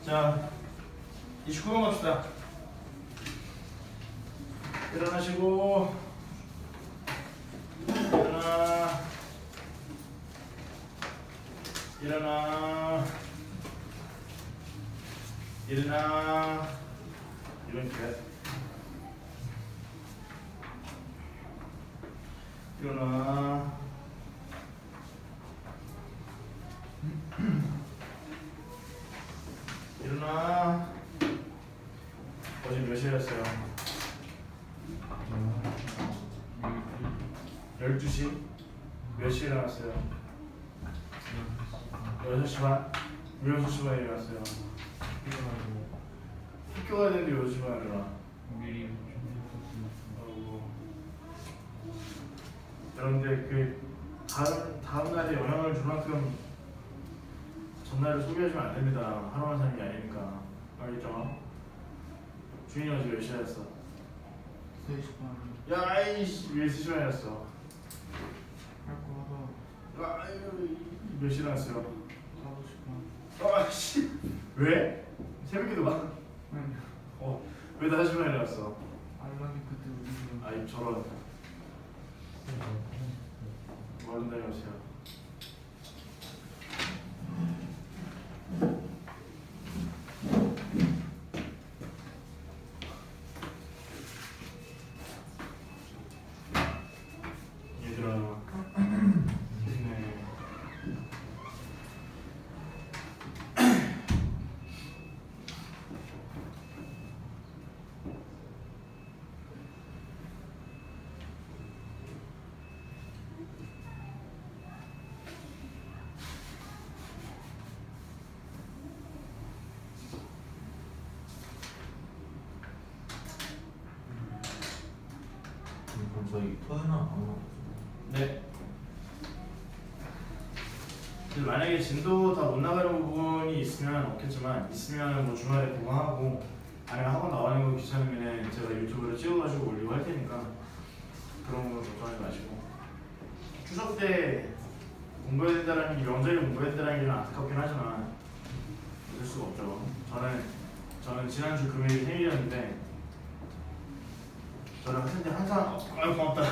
자, 29번 갑시다. 일어나시고 일어나 이런 게 일어나 일어나. 어제 몇 시에 잤어요? 12시? 몇 시에 일어났어요? 6시 반? 왜 6시 반에 일어났어요? 학교 가야 되는데 6시 반에 일어나? 미리 여러분들 그 다음 날에 영향을 줄 만큼 전날을 소비하시면 안 됩니다. 하루만 사는 게 아니니까. 알겠죠? 주인이 어제 몇 시에 잤어? 3시 반 야, 아이씨, 왜 3시 반에 잤어? 할거 하다 아유, 몇 시에 일어났어요? 5시 반 아씨, 왜? 새벽에도 봐? 아니 왜 5시 반에 일어났어? 알람이 그때 울리더라고. 아이, 저런. 얼른 다녀오세요. 얘들아, 힘내. 그럼 저희 토요일은 안 먹어요. 네. 만약에 진도 다 못 나가는 부분이 있으면 없겠지만, 있으면 뭐 주말에 보강하고, 아니면 학원 나가는 거 귀찮으면 제가 유튜브로 찍어가지고 올리고 할 테니까 그런 거 걱정하지 마시고. 추석 때 공부해야 된다는 게, 명절에 공부해야 된다는 게 좀 안타깝긴 하지만 어쩔 수가 없죠. 저는 지난주 금요일이 생일이었는데, 저는 학생 때 항상 아유 고맙다.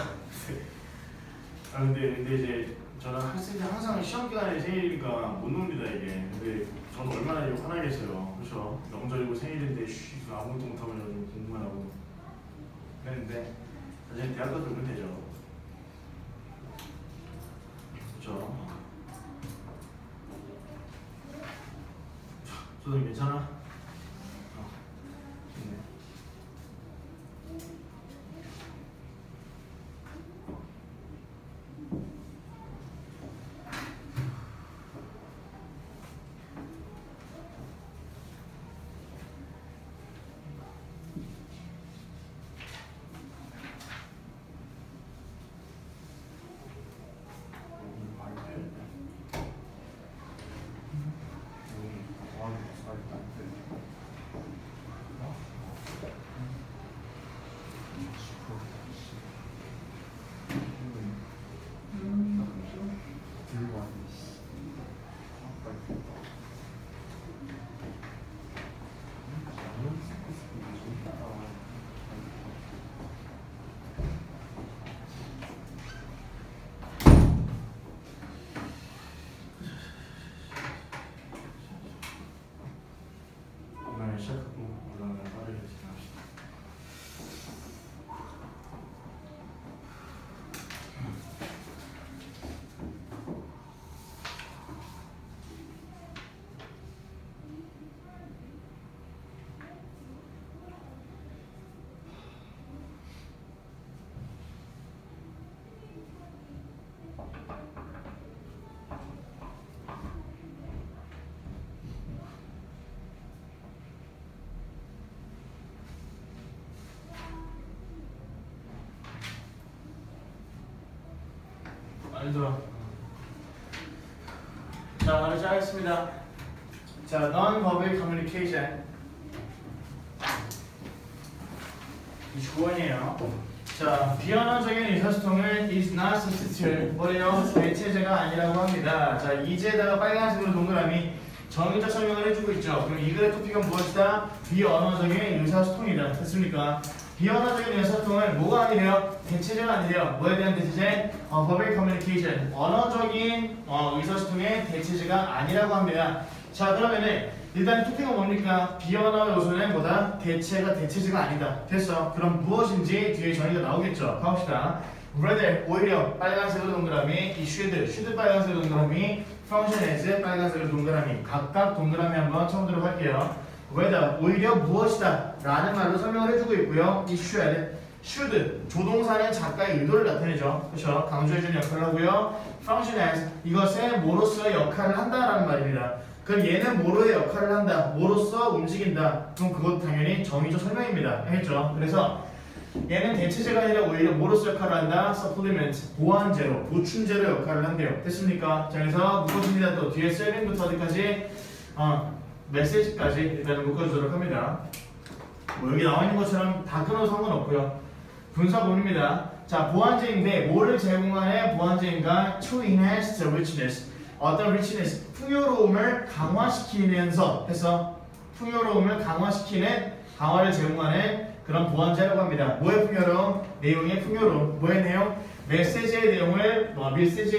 근데 이제 저는 학생 때 항상 시험 기간에 생일이니까 못 놉니다 이게. 근데 저는 얼마나 이거 화나겠어요. 그렇죠? 명절이고 생일인데 아무것도 못하고 공부만 하고 그랬는데 나중에 대학 가서 놀면 되죠. 그렇죠? 선생님 괜찮아? 네. 시작하고 올라가는 빠르게 진행합시다. 알죠? 자, 바로 시작하겠습니다. 자, non-verbal communication 29번이에요. 자, 비언어적인 의사소통을 is not substitute, 뭐래요? 대체제가 아니라고 합니다. 자, 이제다가 빨간색으로 동그라미 정의적 설명을 해주고 있죠. 그럼 이 글의 토픽은 무엇이다? 비언어적인 의사소통이다. 됐습니까? 비언어적인 의사소통은 뭐가 아니래요? 대체제가 아니래요. 뭐에 대한 대체제? verbal communication. 언어적인 의사소통의 대체제가 아니라고 합니다. 자, 그러면은 일단 토픽은 뭡니까? 비언어 요소는 뭐다? 대체제가 아니다. 됐어. 그럼 무엇인지 뒤에 정의가 나오겠죠. 가봅시다. rather, 오히려 빨간색으로 동그라미, 이 should 빨간색으로 동그라미, function as 빨간색으로 동그라미. 각각 동그라미 한번 쳐보도록 할게요. rather, 오히려 무엇이다 라는 말로 설명을 해주고 있고요. 이 should, 조동사는 작가의 의도를 나타내죠. 그렇죠? 강조해주는 역할을 하고요. function as, 이것은 뭐로서의 역할을 한다라는 말입니다. 그럼 얘는 뭐로의 역할을 한다, 뭐로써 움직인다. 그럼 그것도 당연히 정의적 설명입니다. 알겠죠? 그래서 얘는 대체제가 아니라 오히려 뭐로서 역할을 한다? supplement, 보완제로, 보충제로 역할을 한대요. 됐습니까? 자, 그래서 묶어줍니다. 또 뒤에 셀링부터 어디까지? 메시지까지 일단은 묶어주도록 합니다. 뭐 여기 나와 있는 것처럼 다 끊어도 상관없고요. 분사본입니다. 자, 보완제인데 뭐를 제공하는 보완제인가? To enhance the richness. 어떤 richness, 풍요로움을 강화시키면서 해서 풍요로움을 강화를 제공하는 그런 보완제라고 합니다. 뭐의 풍요로움? 내용의 풍요로움. 뭐의 내용? 메시지의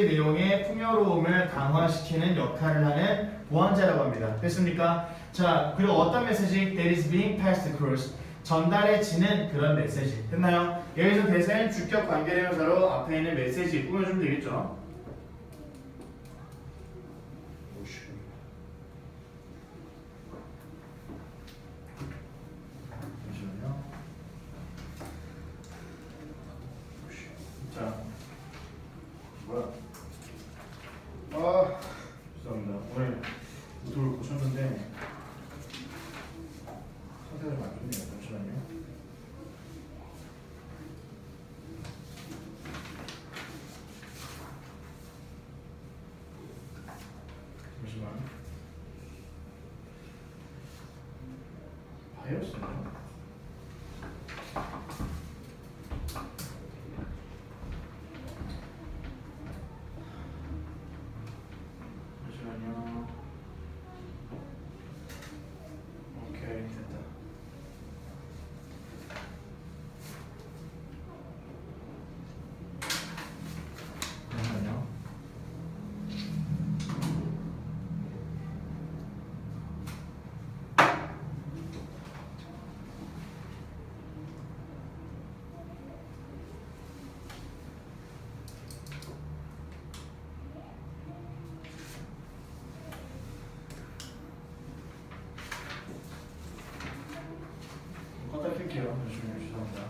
내용의 풍요로움을 강화시키는 역할을 하는 보완제라고 합니다. 됐습니까? 자, 그리고 어떤 메시지? That is being passed across. 전달해지는 그런 메시지. 됐나요? 여기서 대사인 주격 관계대명사로 앞에 있는 메시지 꾸며주면 되겠죠? 자, 뭐야? 죄송합니다. 오늘 노트북을 고쳤는데 상태가 좀 안 좋네요. 잠시만요. 바이러스인가요? 오케이, 됐다. 잠깐만요. 껐다 킬게요. 잠시만요. 죄송합니다.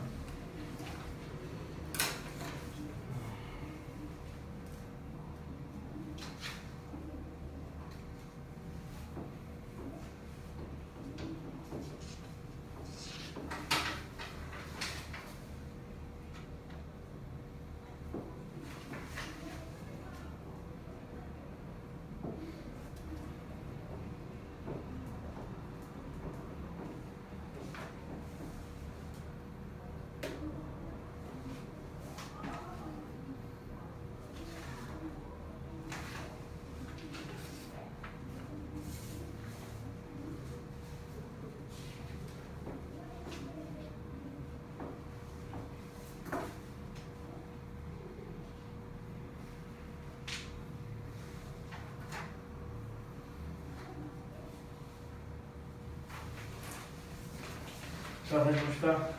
자, 다시 봅시다.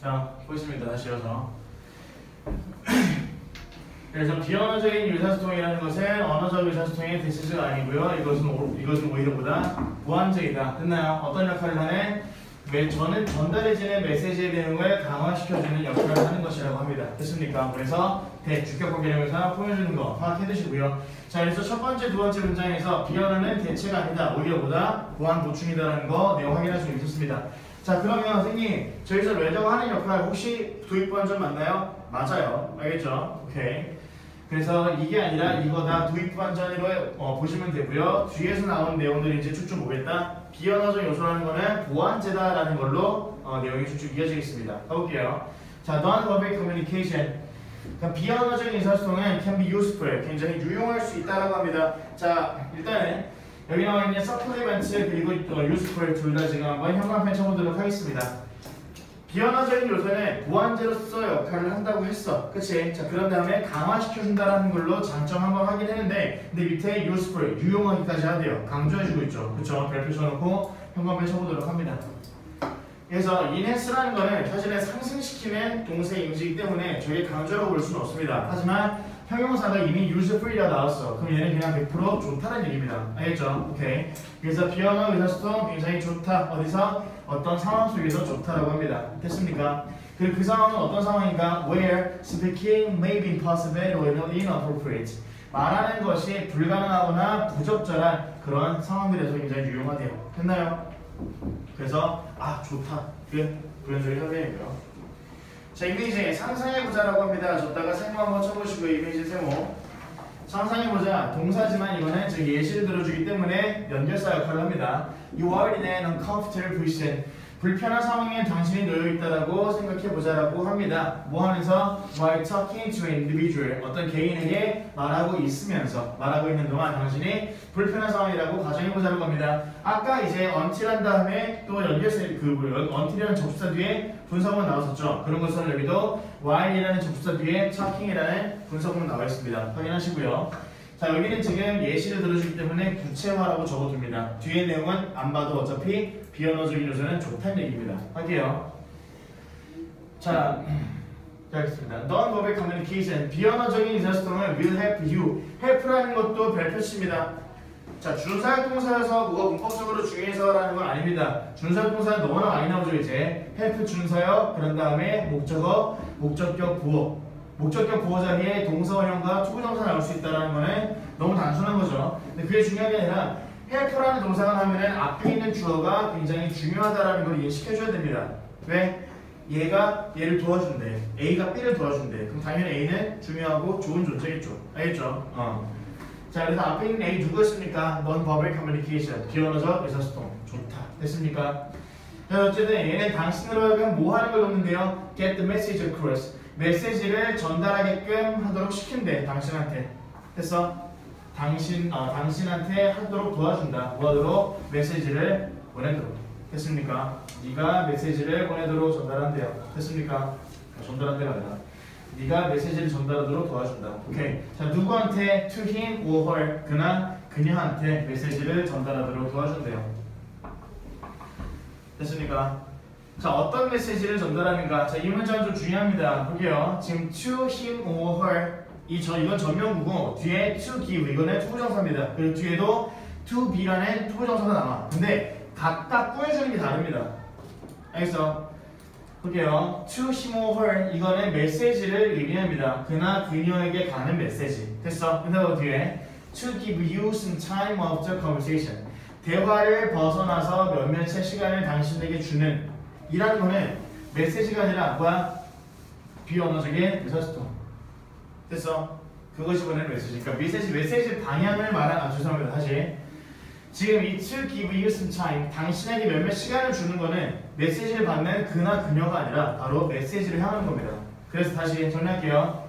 자, 보겠습니다. 다시 이어서 그래서 비언어적인 의사소통이라는 것은 언어적 의사소통의 대체제가 아니고요. 이것은 오히려 보다 보완적이다. 됐나요? 어떤 역할을 하는? 저는 전달해지는 메시지의 내용을 강화시켜주는 역할을 하는 것이라고 합니다. 됐습니까? 그래서 주격과 개념에서 보여주는 거 파악해 두시고요. 자, 그래서 첫 번째, 두 번째 문장에서 비언어는 대체가 아니다. 오히려 보다 보완 보충이다라는 거 내용 확인할 수 있었습니다. 자, 그러면 선생님 저기서 레더가 하는 역할 혹시 도입부완전 맞나요? 맞아요. 알겠죠? 오케이. 그래서 이게 아니라 이거다 도입부완전으로 보시면 되고요. 뒤에서 나온 내용들이 이제 쭉쭉 보겠다. 비언어적 요소라는 거는 보완제다라는 걸로 내용이 쭉쭉 이어지겠습니다. 가볼게요. 자, non-verbal communication. 그러니까 비언어적인 의사소통은 can be useful, 굉장히 유용할 수 있다라고 합니다. 자, 일단은 여기 나와 있는 supplement 그리고 useful 둘 다 지금 한번 현관펜 쳐보도록 하겠습니다. 비언어적인 요소는 보완제로서 역할을 한다고 했어. 그치? 자, 그런 다음에 강화시켜준다라는 걸로 장점 한번 확인했는데, 근데 밑에 useful, 유용하기까지 하대요. 강조해주고 있죠. 그쵸? 별표 쳐놓고 현관펜 쳐보도록 합니다. 그래서 enhance라는 거는 사실은 상승시키는 동사의 임시이기 때문에 저게 강조라고 볼 수는 없습니다. 하지만 형용사가 이미 useful이라 나왔어. 그럼 얘는 그냥 100% 좋다는 얘기입니다. 알겠죠? 오케이. 그래서 비언어 의사소통 굉장히 좋다. 어디서? 어떤 상황 속에서 좋다라고 합니다. 됐습니까? 그리고 그 상황은 어떤 상황인가? Where speaking may be impossible or inappropriate. 말하는 것이 불가능하거나 부적절한 그런 상황들에서 굉장히 유용하대요. 됐나요? 그래서 좋다. 그게 부연적인 설명이고요. 자, 이미지 상상해보자라고 합니다. 줬다가 세모 한번 쳐보시고 이미지 세모. 상상해보자. 동사지만 이거는 즉 예시를 들어주기 때문에 연결사 역할을 합니다. You are in an uncomfortable position. 불편한 상황에 당신이 놓여있다라고 생각해보자라고 합니다. 뭐 하면서? While talking to an individual. 어떤 개인에게 말하고 있으면서 말하고 있는 동안 당신이 불편한 상황이라고 가정해보자는 겁니다. 아까 이제 until 한 다음에 또 연결사 until이라는 접수사 뒤에 분사구문 나왔었죠. 그런 것처럼 여기도 while이라는 접수사 뒤에 talking이라는 분사구문 나와 있습니다. 확인하시고요. 자, 여기는 지금 예시를 들어주기 때문에 구체화라고 적어둡니다. 뒤에 내용은 안 봐도 어차피 비언어적인 요소는 좋다는 얘기입니다. 할게요. 자, 하겠습니다. Non-verbal communication. 비언어적인 의사소통을 will help you. help라는 것도 별표치입니다. 자, 준사역동사여서 뭐가 문법적으로 중요해서라는 건 아닙니다. 준사역동사는 너무나 많이 나오죠. 이제 help 준사역, 그런 다음에 목적어, 목적격 부호. 목적격 부호 자리에 동사원형과 투부정사 나올 수 있다는 거는 너무 단순한 거죠. 근데 그게 중요한 게 아니라 help라는 동사가 나오면 앞에 있는 주어가 굉장히 중요하다는 걸 인식해줘야 됩니다. 왜? 얘가 얘를 도와준대. A가 B를 도와준대. 그럼 당연히 A는 중요하고 좋은 존재겠죠. 알겠죠? 자, 그래서 앞에 있는 A 누구였습니까? Non-verbal communication. 비언어적 의사소통. 좋다. 됐습니까? 자, 어쨌든 얘는 당신으로 하여금 뭐 하는 걸 넣는데요? Get the message across. 메시지를 전달하게끔 하도록 시킨대. 당신한테. 됐어? 당신한테 하도록 도와준다. 뭐 하도록? 메시지를 보내도록. 됐습니까? 네가 메시지를 보내도록 전달한대요. 됐습니까? 전달한대가 아니라 네가 메시지를 전달하도록 도와준다. 오케이. 자, 누구한테? To him or her. 그나 그녀한테 메시지를 전달하도록 도와준대요. 됐습니까? 자, 어떤 메시지를 전달하는가? 자, 이 문장은 좀 중요합니다. 볼게요. 지금 to him or her 이건 전명구고 뒤에 to give 이거는 투부정사입니다. 그리고 뒤에도 to be라는 투부정사가 나와. 근데 각각 꾸며주는 게 다릅니다. 알겠어? 볼게요. to him or her 이거는 메시지를 의미합니다. 그나 그녀에게 가는 메시지. 됐어? 근데 뒤에 to give you some time of the conversation 대화를 벗어나서 몇몇의 시간을 당신에게 주는 이라는 거는 메시지가 아니라 뭐야? 비언어적인 의사소통. 됐어? 그것이 보내는 메시지. 그러니까 메시지 방향을 말하는 죄송합니다. 다시. 지금 이 to give you some time 당신에게 몇몇 시간을 주는 거는 메시지를 받는 그나 그녀가 아니라 바로 메시지를 향하는 겁니다. 그래서 다시 정리할게요.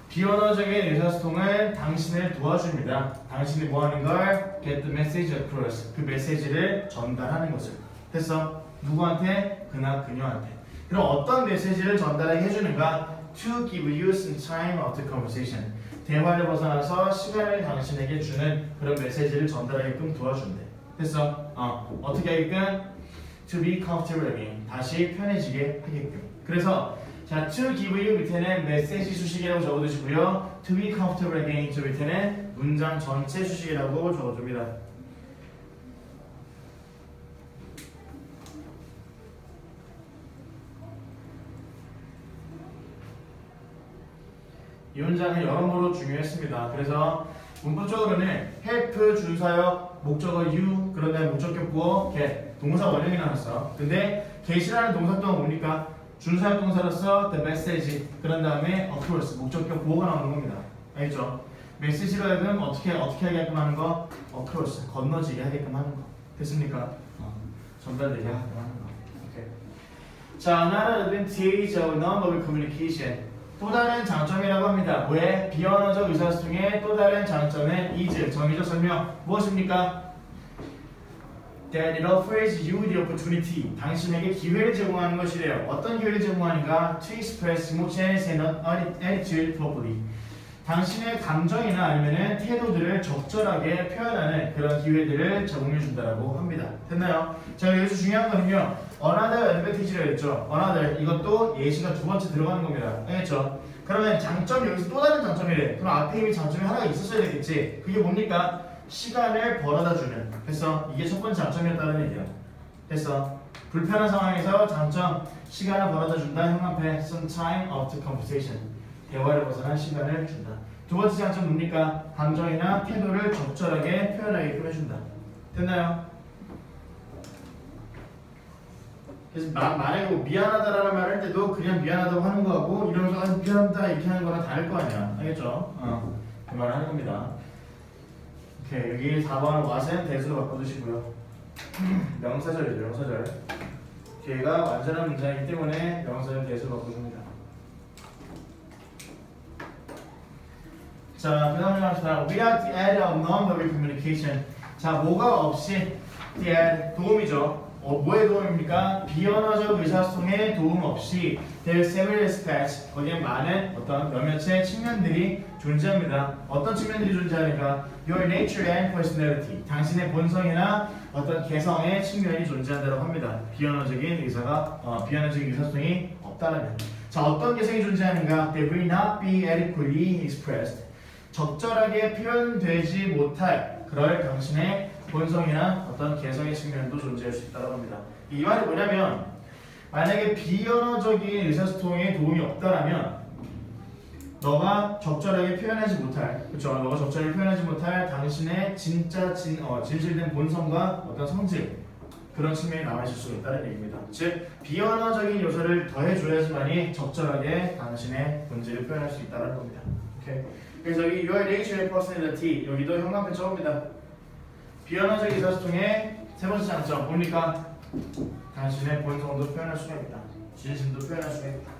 비언어적인 의사소통은 당신을 도와줍니다. 당신이 뭐 하는 걸? Get the message across. 그 메시지를 전달하는 것을. 됐어? 누구한테? 그나 그녀한테. 그럼 어떤 메시지를 전달하게 해주는가? To give you some time of the conversation. 대화를 벗어나서 시간을 당신에게 주는 그런 메시지를 전달하게끔 도와준대. 됐어? 어떻게 하게끔? To be comfortable again. 다시 편해지게 하게끔. 그래서 자, to give you 밑에는 메시지 수식이라고 적어두시고요. to be comfortable again 저 밑에는 문장 전체 수식이라고 적어줍니다. 이 문장은 여러모로 중요했습니다. 그래서 문법적으로는 help 준사역 목적어 you 그런 다음에 목적격 부어 get 동사 원형이 나왔어. 근데 get이라는 동사 또한 뭡니까? 준사역 동사로서 the message 그런 다음에 across 목적격 부어가 나오는 겁니다. 알겠죠? 메시지로 하여금 어떻게 하게끔 하는 거? across 건너지게 하게끔 하는 거. 됐습니까? 전달되게 하게끔 하는 거. 오케이. 자, another advantage of non-verbal communication. 또 다른 장점이라고 합니다. 왜? 비언어적 의사소통의 또 다른 장점은 is 정의적 설명 무엇입니까? That it offers you the opportunity. 당신에게 기회를 제공하는 것이래요. 어떤 기회를 제공하는가? To express emotions and attitude properly. 당신의 감정이나 아니면은 태도들을 적절하게 표현하는 그런 기회들을 제공해 준다라고 합니다. 됐나요? 자, 여기서 중요한 거는요. another advantage라고 했죠. another 이것도 예시가 두 번째 들어가는 겁니다. 알겠죠? 그러면 장점 여기서 또 다른 장점이래. 그럼 앞에 이미 장점이 하나가 있었어야 되겠지. 그게 뭡니까? 시간을 벌어다 주는. 됐어? 이게 첫 번째 장점이었다는 얘기야. 됐어? 불편한 상황에서 장점 시간을 벌어다 준다. 형광펜 some time out of conversation. 대화를 벗어난 시간을 준다. 두 번째 장점 뭡니까? 감정이나 태도를 적절하게 표현하게끔 해준다. 됐나요? 그래서 만약에 뭐 미안하다라는 말을 할 때도 그냥 미안하다고 하는 거하고 이러면서 미안합니다 이렇게 하는 거랑 다를 거 아니야. 알겠죠? 그 말을 하는 겁니다. 오케이, 여기 4번 what은 대수로 바꿔두시고요. 명사절이죠. 명사절. 뒤에가 완전한 문장이기 때문에 명사절 대수로 바꿔줍니다. 자, 그 다음에 합시다. Without the aid of non-verbal communication. 자, 뭐가 없이 the aid, 도움이죠. 뭐의 도움입니까? 비언어적 의사소통의 도움 없이 there are several aspects. 거기에 많은 어떤 몇몇의 측면들이 존재합니다. 어떤 측면들이 존재하니까 your nature and personality. 당신의 본성이나 어떤 개성의 측면이 존재한다고 합니다. 비언어적인 의사소통이 없다라면. 자, 어떤 개성이 존재하는가? They will not be adequately expressed. 적절하게 표현되지 못할 그럴 당신의 본성이나 어떤 개성의 측면도 존재할 수 있다고 합니다. 이 말이 뭐냐면 만약에 비언어적인 의사소통에 도움이 없다라면 너가 적절하게 표현하지 못할 너가 적절하게 표현하지 못할 당신의 진짜 진실된 본성과 어떤 성질 그런 측면이 남아있을 수 있다는 얘기입니다. 즉 비언어적인 요소를 더해줘야지만이 적절하게 당신의 본질을 표현할 수 있다는 겁니다. 오케이. 그래서 여기 your nature and personality 여기도 형광펜 처음입니다. 비언어적 의사소통의 세 번째 장점 뭡니까? 당신의 본성도 표현할 수가 있다. 진심도 표현할 수가 있다.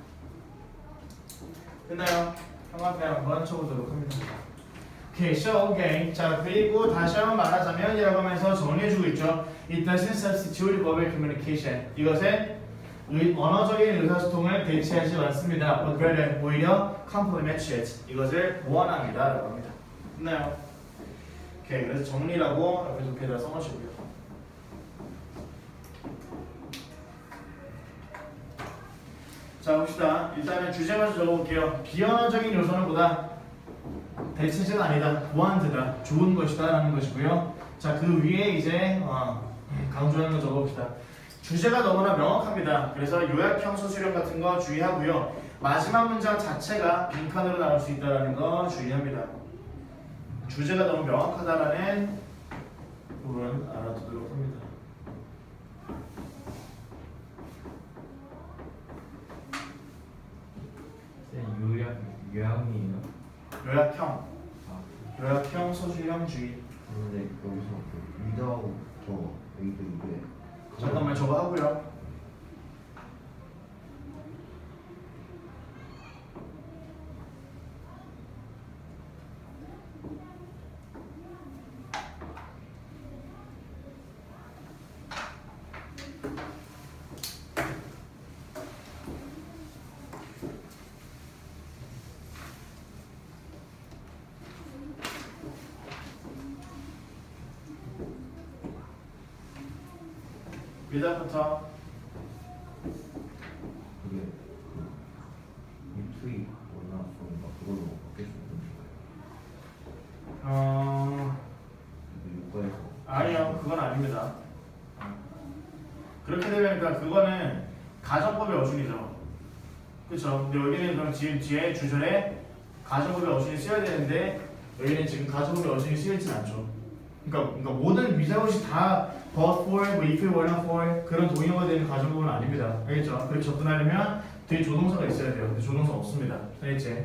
됐나요? 형광펜 한번 쳐보도록 합니다. 오케이, so again. 자, 그리고 다시 한번 말하자면 이라고 하면서 정리해주고 있죠. It doesn't substitute verbal communication. 이것은 언어적인 의사소통을 대체하지 않습니다. But rather 오히려 complements it. 이것을 보완합니다. 라고 합니다. 됐나요? 오케이, 그래서 정리라고 옆에 좋게다 써놓으시고요. 자, 봅시다. 일단은 주제 먼저 적어볼게요. 비언어적인 요소는 보다 대체제가 아니다. 보완되다. 좋은 것이다. 라는 것이고요. 자, 그 위에 이제 강조하는 거 적어봅시다. 주제가 너무나 명확합니다. 그래서 요약형 소수령 같은 거 주의하고요. 마지막 문장 자체가 빈칸으로 나올 수 있다는 거 주의합니다. 주제가 너무 명확하다라는 부분 알아두도록 합니다. 요약이에요? 요약형 소수형 주의. 근데 여기서 without 저거 이게 잠깐만 저거 하고요. 위다부터 그게 그러니까 그거는 가정법의 어순이죠. 그렇죠. 근데 여기는 그럼 지금 뒤에 주절에 가정법의 어순이 쓰여야 되는데 여기는 지금 가정법의 어순이 쓰여있진 않죠. 그러니까 모든 위자옷이 다 but for, 뭐 if, were not for 그런 동의어가 되는 가정법은 아닙니다. 알겠죠? 그렇게 접근하려면 뒤에 조동사가 있어야 돼요. 근데 조동사 없습니다. 알겠지?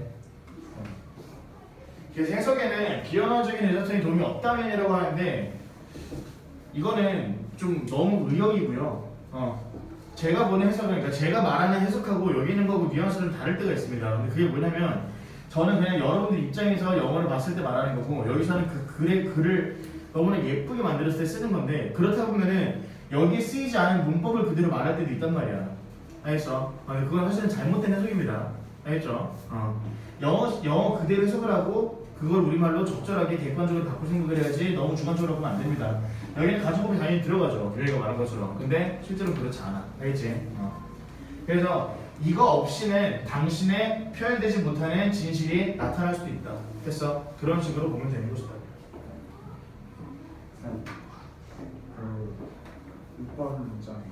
그래서 해석에는 비언어적인 의사성이 도움이 없다면이라고 하는데 이거는 좀 너무 의역이고요. 제가 보는 해석은 그러니까 제가 말하는 해석하고 여기 있는 거고 뉘앙스는 다를 때가 있습니다. 근데 그게 뭐냐면 저는 그냥 여러분들 입장에서 영어를 봤을 때 말하는 거고 여기서는 그 글을 너무나 예쁘게 만들었을 때 쓰는 건데 그렇다 보면은 여기에 쓰이지 않은 문법을 그대로 말할 때도 있단 말이야. 알겠어? 그건 사실은 잘못된 해석입니다. 알겠죠? 영어 그대로 해석을 하고 그걸 우리말로 적절하게 객관적으로 바꿀 생각을 해야지 너무 주관적으로 하면 안 됩니다. 여기는 가정법이 당연히 들어가죠. 여기가 말한 것처럼. 근데 실제로 그렇지 않아. 알겠지? 그래서 이거 없이는 당신의 표현되지 못하는 진실이 나타날 수도 있다. 됐어? 그런 식으로 보면 되는 것이다. 그 6번 문장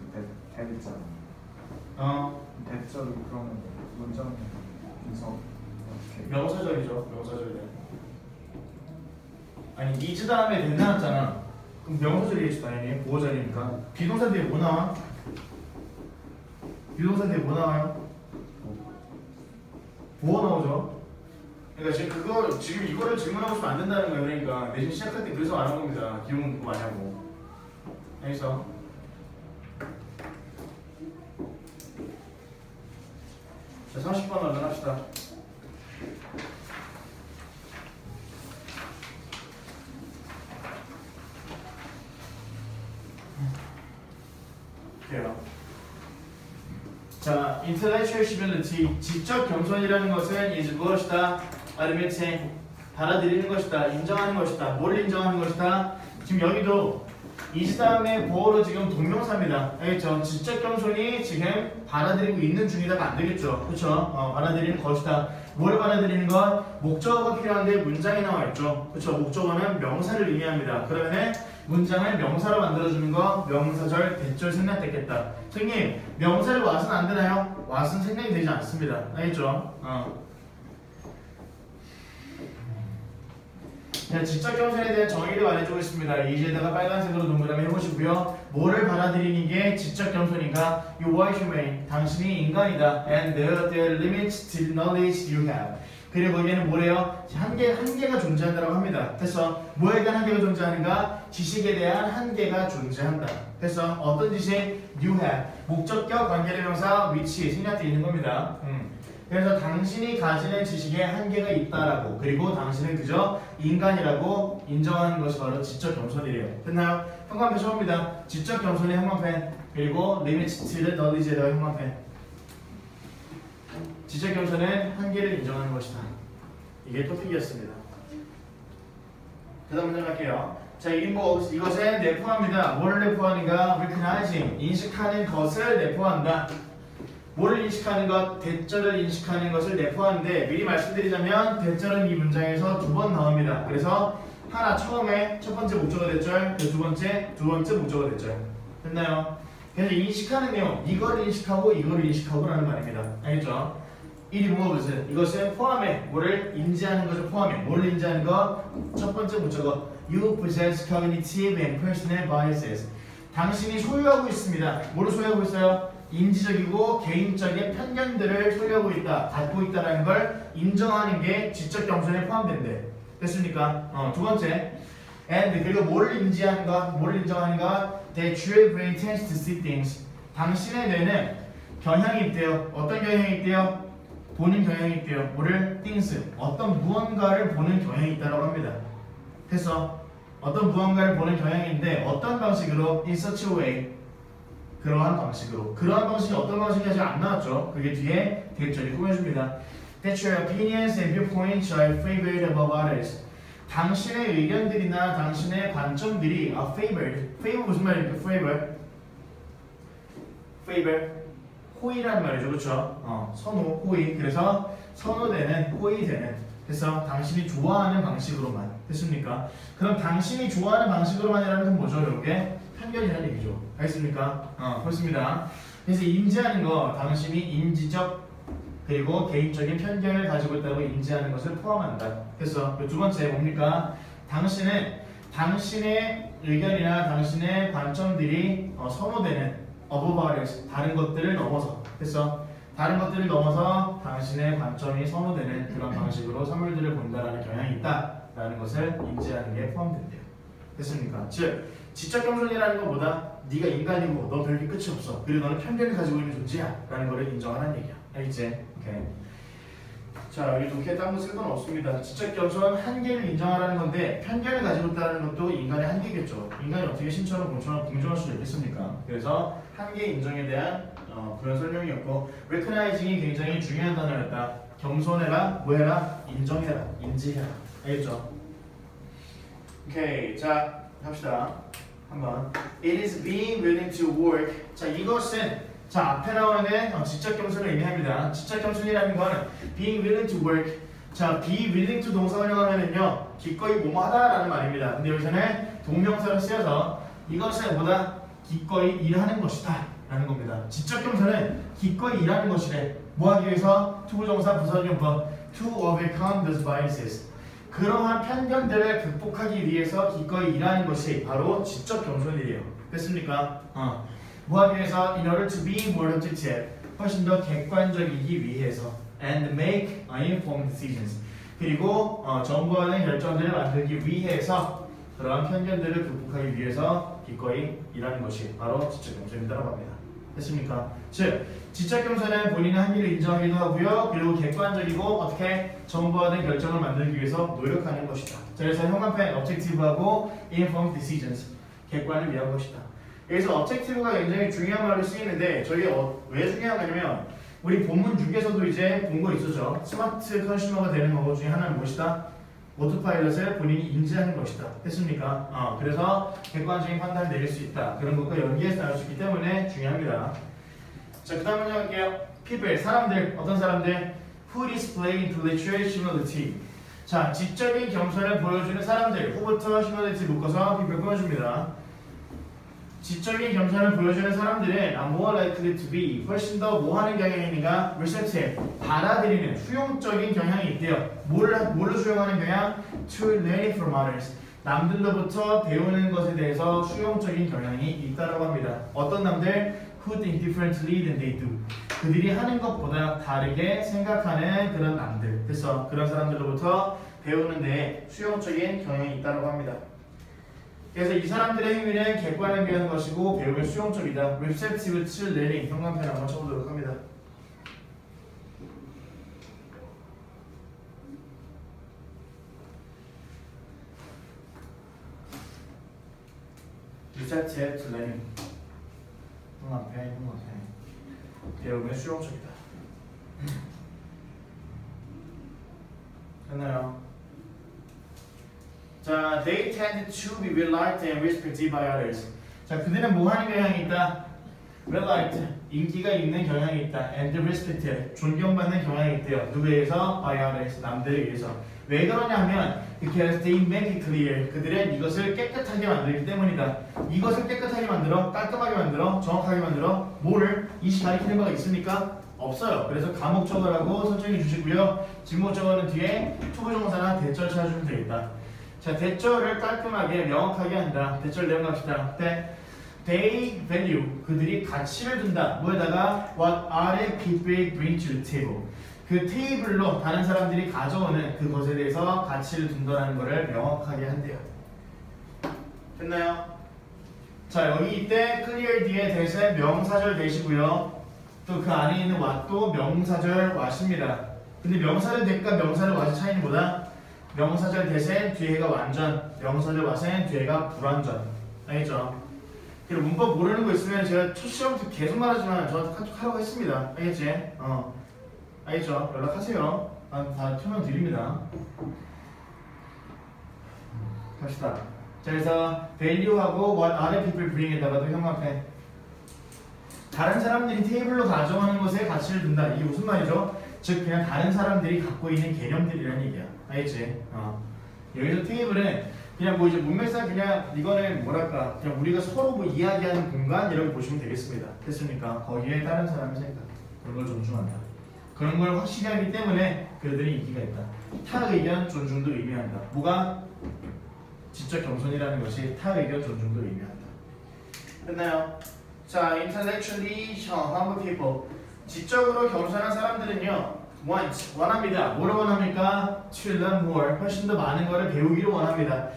대리잖아. 대절이 그러면 문장 분석 어떻게? 명사절이죠. 명사절. 아니 is 다음에 된 나왔잖아. 그럼 명사절이겠지 당연히. 보호자니까. 비동사 뒤에 뭐 나와? 비동사 뒤에 뭐 나와요? 보호 나오죠. 그러니까 지금 이거를 질문하고 싶으면 안 된다는 거예요. 그러니까 내신 시작할 때 그래서 안 한 겁니다. 기억은 그거 많이 하고. 알겠어? 자, 30번 얼른 합시다. 그래요. 자, intellectual humility, 지적 겸손이라는 것은 is 무엇이다? admitting, 받아들이는 것이다, 인정하는 것이다. 뭘 인정하는 것이다? 지금 여기도 is 다음에 보어로 지금 동명사입니다. 알겠죠? 지적 겸손이 지금 받아들이고 있는 중이다가 안 되겠죠? 그렇죠? 받아들이는 것이다. 뭘 받아들이는 것? 목적어가 필요한데 문장이 나와 있죠. 그렇죠? 목적어는 명사를 의미합니다. 그러면은 문장을 명사로 만들어주는 거 명사절, 대절 생략됐겠다. 선생님, 명사를 왓은 안 되나요? 왓은 생략이 되지 않습니다. 알겠죠? 자, 지적 겸손에 대한 정의를 말해주고 있습니다. 이제다가 빨간색으로 동그라미 해보시고요. 뭐를 받아들이는 게 지적 겸손인가? You are human. 당신이 인간이다. And there are limits to the knowledge you have. 그리고 얘는 뭐래요? 한계가 존재한다고 합니다. 됐어? 뭐에 대한 한계가 존재하는가? 지식에 대한 한계가 존재한다. 됐어? 어떤 지식? You have. 목적격 관계대명사 which 생략되어 있는 겁니다. 그래서 당신이 가지는 지식에 한계가 있다라고 그리고 당신은 그저 인간이라고 인정하는 것이 바로 지적 겸손이래요. 됐나요? 형광펜 처음입니다. 지적 겸손의 형광펜 그리고 limits to the knowledge에다가 형광펜. 지적 겸손은 한계를 인정하는 것이다. 이게 토픽이었습니다. 그 다음 문장 갈게요. 자, 이것은 내포합니다. 뭐를 내포하는가? recognizing, 인식하는 것을 내포한다. 뭐를 인식하는 것? 대절을 인식하는 것을 내포하는데 미리 말씀드리자면 대절은 이 문장에서 2번 나옵니다. 그래서 하나 처음에 첫 번째 목적어 대절, 두 번째 목적어 대절. 됐나요? 그래서 인식하는 내용, 이걸 인식하고 이걸 인식하고라는 말입니다. 알겠죠? 이리 무엇은 이것은 포함해 뭐를 인지하는 것을 포함해 뭐를 인지하는 것? 첫 번째 목적어 You possess cognitive and personal biases. 당신이 소유하고 있습니다. 뭐를 소유하고 있어요? 인지적이고 개인적인 편견들을 소유하고 있다, 갖고 있다라는 걸 인정하는 게 지적 겸손에 포함된대. 됐습니까? 두 번째, and 그리고 뭐를 인지하는가, 뭐를 인정하는가? That your brain tends to see things. 당신의 뇌는 경향이 있대요. 어떤 경향이 있대요? 보는 경향이 있대요. 뭐를? things. 어떤 무언가를 보는 경향이 있다라고 합니다. 됐어? 어떤 무언가를 보는 경향인데 어떤 방식으로? In such a way. 그러한 방식으로. 그러한 방식이 어떤 방식이 아직 안 나왔죠. 그게 뒤에 대절이 꾸며줍니다. That your opinions and viewpoints are favored above others. 당신의 의견들이나 당신의 관점들이 are favored. favor 무슨 말입니까? favor. 호의라는 말이죠. 그렇죠? 선호, 호의. 그래서 선호되는, 호의되는. 그래서 당신이 좋아하는 방식으로만. 됐습니까? 그럼 당신이 좋아하는 방식으로만이라는 건 뭐죠? 이렇게? 편견이라는 얘기죠. 알겠습니까? 그렇습니다. 그래서 인지하는 거, 당신이 인지적 그리고 개인적인 편견을 가지고 있다고 인지하는 것을 포함한다. 그래서 두 번째 뭡니까? 당신은 당신의 의견이나 당신의 관점들이 선호되는 above others, 다른 것들을 넘어서, 그래서 다른 것들을 넘어서 당신의 관점이 선호되는 그런 방식으로 사물들을 본다라는 경향이 있다라는 것을 인지하는 게 포함된대요. 됐습니까? 즉 지적 겸손이라는 것보다 네가 인간이고 너 별게 끝이 없어. 그리고 너는 편견을 가지고 있는 존재야 라는 것을 인정하는 얘기야. 알겠지? 오케이. 자, 여기 독해에 딴 거 쓸 건 없습니다. 지적 겸손 한계를 인정하라는 건데 편견을 가지고 있다는 것도 인간의 한계겠죠. 인간이 어떻게 신처럼 공처럼 공정할 수 있겠습니까? 그래서 한계 인정에 대한 그런 설명이었고, recognizing이 굉장히 중요한 단어였다. 겸손해라, 뭐해라, 인정해라, 인지해라. 알겠죠? 오케이, 자 합시다. 한번. It is being willing to work. 자, 이것은 자 앞에 나오는 지적 겸손을 의미합니다. 지적 겸손이라는 거는 being willing to work. 자, be willing to 동사 활용하면은요 기꺼이 뭐뭐하다라는 말입니다. 근데 여기서는 동명사로 쓰여서 이것은 보다 기꺼이 일하는 것이다 라는 겁니다. 지적 겸손은 기꺼이 일하는 것이래. 뭐하기 위해서? 투부정사 부사용법 to overcome those biases. 그러한 편견들을 극복하기 위해서 기꺼이 일하는 것이 바로 지적 겸손이래요. 됐습니까? 뭐하기 위해서? In order to be more objective, 훨씬 더 객관적이기 위해서, and make informed decisions. 그리고 정보하는 결정들을 만들기 위해서 그러한 편견들을 극복하기 위해서 기꺼이 일하는 것이 바로 지적 겸손이라고 합니다. 됐습니까? 즉, 지적 겸손은 본인의 한계를 인정하기도 하고요. 그리고 객관적이고 어떻게 정보화된 결정을 만들기 위해서 노력하는 것이다. 그래서 형광펜 objective하고 informed decisions, 객관을 위한 것이다. 여기서 objective가 굉장히 중요한 말로 쓰이는데 저희가 왜 중요한 거냐면 우리 본문 중에서도 이제 본 거 있었죠. 스마트 컨슈머가 되는 방법 중에 하나는 무엇이다? 오토파일럿을 본인이 인지하는 것이다. 됐습니까? 그래서 객관적인 판단을 내릴 수 있다. 그런 것과 연계해서 나올 수 있기 때문에 중요합니다. 자, 그 다음 문제 갈게요. people, 사람들, 어떤 사람들? who display intellectual humility. 자, 지적인 겸손을 보여주는 사람들, who부터 humility 묶어서 people 끊어줍니다. 지적인 겸손을 보여주는 사람들은 more likely to be, 훨씬 더 뭐하는 경향이 있는가? receptive, 받아들이는 수용적인 경향이 있대요. 뭘로 수용하는 경향? to learn from others, 남들로부터 배우는 것에 대해서 수용적인 경향이 있다고 합니다. 어떤 남들? who think differently than they do, 그들이 하는 것보다 다르게 생각하는 그런 남들. 그래서 그런 사람들로부터 배우는데 수용적인 경향이 있다고 합니다. 그래서 이 사람들의 행위는 객관을 위한 것이고 배움의 수용적이다. receptive to learning, 형광펜 한번 쳐보도록 합니다. receptive to learning, 형광펜. 배움의 수용적이다. 됐나요? 자, they tend to be well-liked and respected by others. 자, 그들은 뭐하는 경향이 있다? well-liked, 인기가 있는 경향이 있다. and respected, 존경받는 경향이 있대요. 누구에 의해서? by others, 남들에 의해서. 왜 그러냐면 because they make it clear, 그들은 이것을 깨끗하게 만들기 때문이다. 이것을 깨끗하게 만들어, 깔끔하게 만들어, 정확하게 만들어, 뭐를? 이 가리키는 바가 있습니까? 없어요. 그래서 가목적어라고 설정해 주시고요. 직목적어는 뒤에 투부정사나 대절 찾아주면 되겠다. 자, 대절을 깔끔하게 명확하게 한다. 대절 내용 갑시다. They value, 그들이 가치를 둔다. 뭐에다가 what other people bring to the table, 그 테이블로 다른 사람들이 가져오는 그것에 대해서 가치를 둔다는 것을 명확하게 한대요. 됐나요? 자, 여기 이때 clear 뒤에 대신 명사절 대시고요. 또 그 안에 있는 what도 명사절 what입니다. 근데 명사절 대과 명사절 what의 차이는 뭐다? 명사절 대신 뒤에가 완전, 명사절 what은 뒤에가 불완전. 알겠죠? 그리고 문법 모르는 거 있으면 제가 첫 시험부터 계속 말하지만 저한테 카톡 하라고 했습니다. 알겠지? 알겠죠? 연락하세요. 다 설명 드립니다. 갑시다. 자, 그래서 value하고 what other people bring에다가도 형광펜. 다른 사람들이 테이블로 가져가는 것에 가치를 둔다. 이게 무슨 말이죠? 즉 그냥 다른 사람들이 갖고 있는 개념들이라는 얘기야. 알겠지? 여기서 테이블은 그냥 뭐 이제 문맥상 그냥 이거는 뭐랄까 그냥 우리가 서로 뭐 이야기하는 공간 이라고 보시면 되겠습니다. 됐습니까? 거기에 다른 사람의 생각 그런 걸 존중한다. 그런 걸 확실히 하기 때문에 그들이 인기가 있다. 타 의견 존중도 의미한다. 뭐가? 지적 겸손이라는 것이 타 의견 존중도 의미한다. 됐나요? 자, intellectually humble people. 지적으로 겸손한 사람들은요, 원합니다. 뭐를 원합니까? To learn more. 훨씬 더 많은 것을 배우기를 원합니다.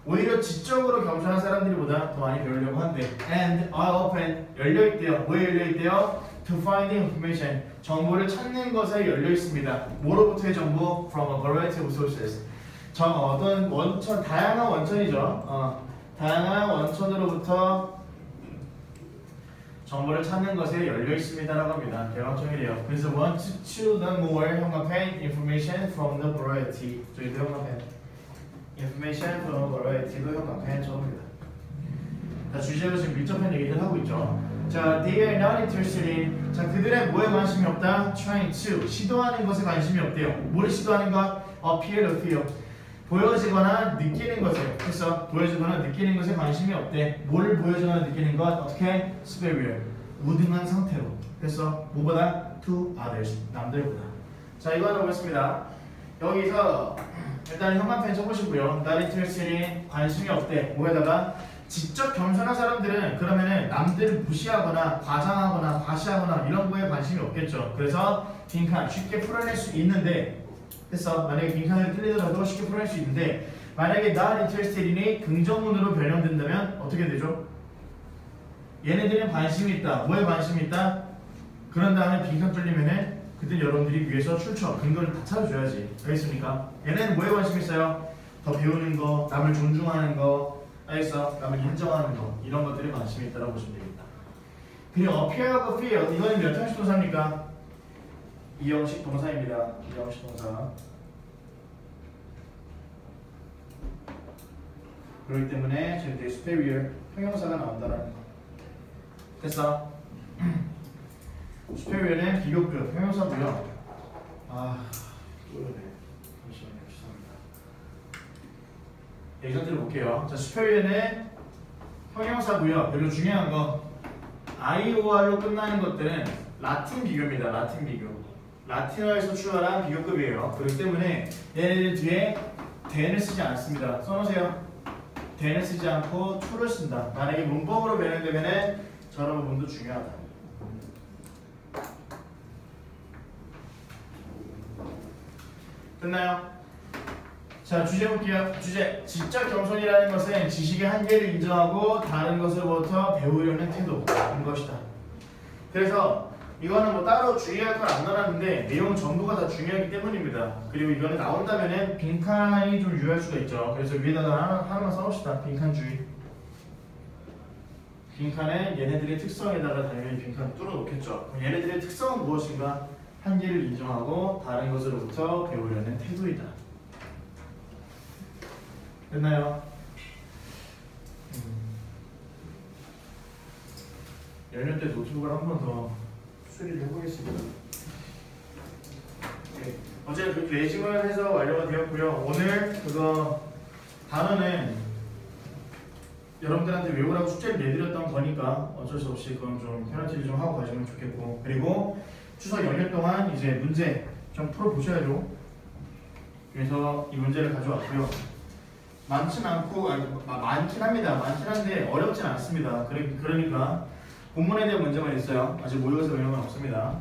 오히려 지적으로 겸손한 사람들보다 더 많이 배우려고 한대. And are open. 열려있대요. 뭐에 열려있대요? To find information. 정보를 찾는 것에 열려있습니다. 뭐로부터의 정보? From a variety of sources. 어떤 원천, 다양한 원천이죠. 다양한 원천으로부터 정보를 찾는 것에 열려 있습니다라고 합니다. 개방정이래요. 그래서 want to learn more 형광펜 information from the variety. 저희도 형광펜 information from the variety도 형광펜 적습니다. 자, 주제로 지금 밀접한 얘기들 하고 있죠. 자, they are not interested in. 자, 그들의 뭐에 관심이 없다? trying to. 시도하는 것에 관심이 없대요. 뭐를 시도하는가? appear to feel. 보여지거나 느끼는 것에 그래서 보여지거나 느끼는 것에 관심이 없대. 뭘 보여지거나 느끼는 것? 어떻게? superior. 우등한 상태로. 그래서 뭐보다? to others. 남들보다. 자, 이거 하나 보겠습니다. 여기서 일단 형광펜 쳐보시고요. not interested in 관심이 없대. 뭐에다가? 지적 겸손한 사람들은 그러면은 남들을 무시하거나 과장하거나 과시하거나 이런 거에 관심이 없겠죠. 그래서 빈칸 쉽게 풀어낼 수 있는데 그래서 만약에 빈칸을 틀리더라도 쉽게 풀어낼 수 있는데 만약에 not interested in이 긍정문으로 변형된다면 어떻게 되죠? 얘네들은 관심이 있다. 뭐에 관심이 있다? 그런 다음에 빈칸 뚫리면은 그때 여러분들이 위에서 출처, 근거를 다 찾아줘야지. 알겠습니까? 얘네는 뭐에 관심이 있어요? 더 배우는 거, 남을 존중하는 거, 알겠어? 남을 인정하는 거 이런 것들에 관심이 있다고 보시면 되겠다. 그리고 appear하고 feel 이거는 몇 형식 동사입니까? 이형식 동사입니다. 이형식 동사. 그렇기 때문에 저희들이 superior 형용사가 나온다라는 거. 됐어? superior는 비교급 형용사고요. 그러네. 잠시만요. 죄송합니다. 예전대로 볼게요. 자, superior는 형용사고요. 그리고 중요한 거 IOR로 끝나는 것들은 라틴 비교입니다. 라틴 비교. 라틴어에서 출발한 비교급이에요. 그렇기 때문에 얘네들 뒤에 then을 쓰지 않습니다. 써놓으세요. then을 쓰지 않고 to를 쓴다. 만약에 문법으로 변형되면 저런 부분도 중요하다. 됐나요? 자, 주제 볼게요. 주제. 지적 겸손이라는 것은 지식의 한계를 인정하고 다른 것으로부터 배우려는 태도인 것이다. 그래서 이거는 뭐 따로 주의할 건 안 나눴는데 내용 전부가 다 중요하기 때문입니다. 그리고 이거는 나온다면은 빈칸이 좀 유효할 수가 있죠. 그래서 위에다가 하나만 써놓읍시다. 빈칸 주의. 빈칸에 얘네들의 특성에다가 당연히 빈칸 뚫어 놓겠죠. 얘네들의 특성은 무엇인가? 한계를 인정하고 다른 것으로부터 배우려는 태도이다. 됐나요? 연휴 때 노트북을 한 번 더 수리를 해보겠습니다. 네. 어제 그렇게 레지먼을 해서 완료가 되었고요. 오늘 그거 단어는 여러분들한테 외우라고 숙제를 내드렸던 거니까 어쩔 수 없이 그건 좀 페널티를 좀 하고 가시면 좋겠고, 그리고 추석 연휴 동안 이제 문제 좀 풀어보셔야죠. 그래서 이 문제를 가져왔고요. 많진 않고, 많긴 합니다. 많긴 한데 어렵진 않습니다. 그러니까 본문에 대한 문제만 있어요. 아직 모의고사 내용은 없습니다.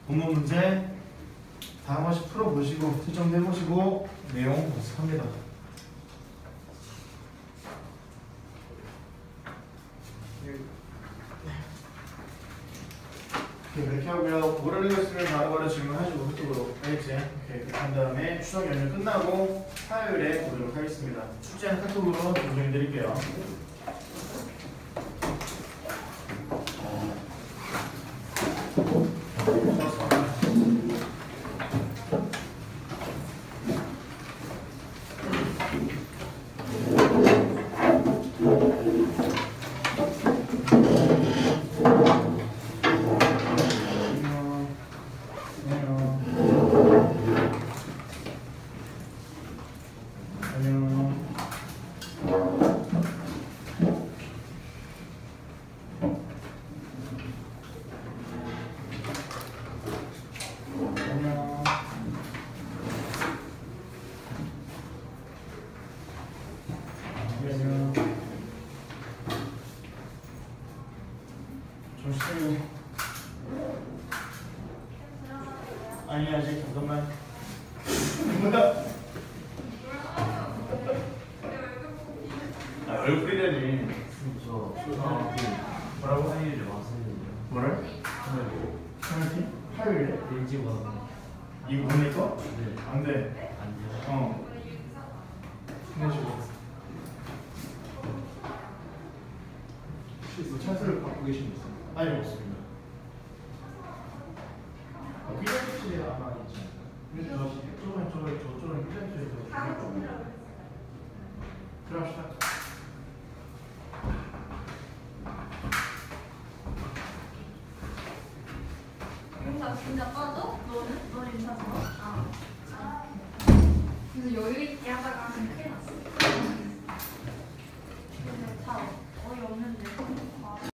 본문 문제 다 한 번씩 풀어보시고 채점도 해보시고 내용 연습합니다. 그렇게 하고요. 모르는 거 있으면 바로바로 질문하시고 그쪽으로 알겠지? 그렇게 한 다음에 추석 연휴 끝나고 화요일에 보도록 하겠습니다. 숙제는 카톡으로 공유해드릴게요. 안녕. 뭐라고? 화요일에 와서는요. 뭐를? 페널티? 화요일에? 일찍 와서. 이거 보니까? 네. 안 돼. 안 돼요. 어. 해내주고. 혹시 찬스를 받고 계신 분 있어요? 아니 없습니다. 피자집에 아마 있지. 근데 저쪽은 피자집에서 들어갑시다. 인사 진짜 빠져? 너는 인사 좋아? 아. 그래서 여유 있게 하다가 큰일 났어. 근데 다 어이없는데.